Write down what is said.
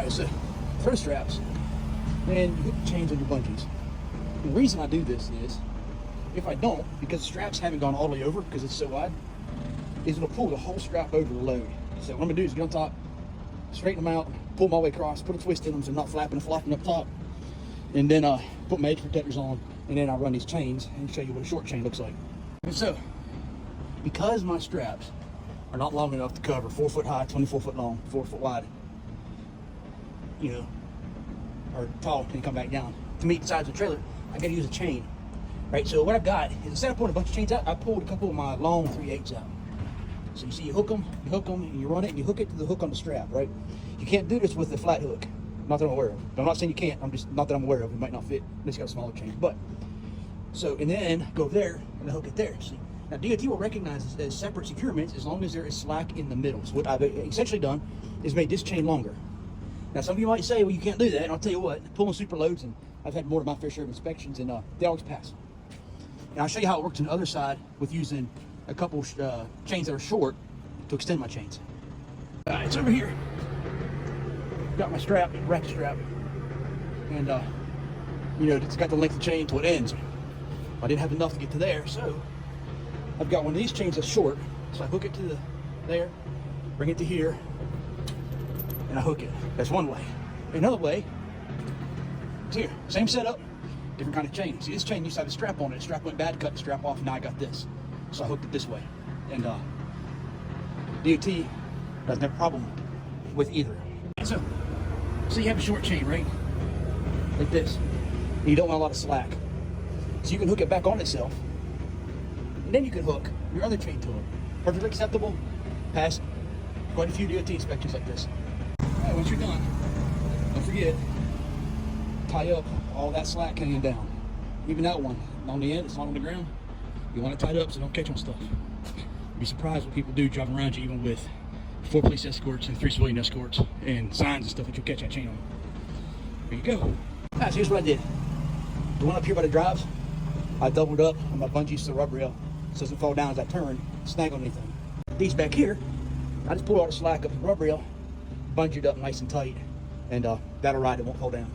Alright, so throw straps, and you hook the chains on your bungees. The reason I do this is, if I don't, because the straps haven't gone all the way over because it's so wide, is it'll pull the whole strap over the load. So what I'm gonna do is get on top, straighten them out, pull my way across, put a twist in them so they're not flapping and flopping up top, and then put my edge protectors on, and then I'll run these chains and show you what a short chain looks like. And so, because my straps are not long enough to cover 4 foot high, 24 foot long, 4 foot wide, you know, or tall and come back down to meet the size of the trailer, I gotta use a chain, right? So what I've got is, instead of pulling a bunch of chains out, I pulled a couple of my long 3/8s out. So you see, you hook them, and you run it, and you hook it to the hook on the strap, right? You can't do this with the flat hook, not that I'm aware of. I'm not saying you can't, I'm just, not that I'm aware of. It might not fit, unless you got a smaller chain, but. So, and then go over there, and hook it there, see? Now DOT will recognize this as separate securements as long as there is slack in the middle. So what I've essentially done is made this chain longer. Now some of you might say, well, you can't do that, and I'll tell you what, pulling super loads, and I've had more than my fair share of inspections, and they always pass. And I'll show you how it works on the other side with using a couple chains that are short to extend my chains. It's over here. Got my strap, ratchet strap, and you know, it's got the length of chain to it ends. I didn't have enough to get to there, so I've got one of these chains that's short, so I hook it to there, bring it to here, and I hook it. That's one way. Another way is here. Same setup, different kind of chain. See, this chain used to have a strap on it. The strap went bad, cut the strap off, and now I got this. So I hooked it this way. And DOT doesn't have a problem with either. So you have a short chain, right? Like this. And you don't want a lot of slack. So you can hook it back on itself. And then you can hook your other chain to it. Perfectly acceptable. Pass quite a few DOT inspections like this. Alright, once you're done, don't forget, tie up all that slack hanging down. Even that one on the end, it's not on the ground. You want it tied up so don't catch on stuff. You'd be surprised what people do driving around you, even with 4 police escorts and 3 civilian escorts and signs and stuff, that you'll catch that chain on. There you go. Alright, so here's what I did. The one up here by the drives, I doubled up on my bungees to the rub rail so it doesn't fall down as I turn, snag on anything. These back here, I just pull all the slack up the rub rail, bungee it up nice and tight, and that'll ride, it won't fall down.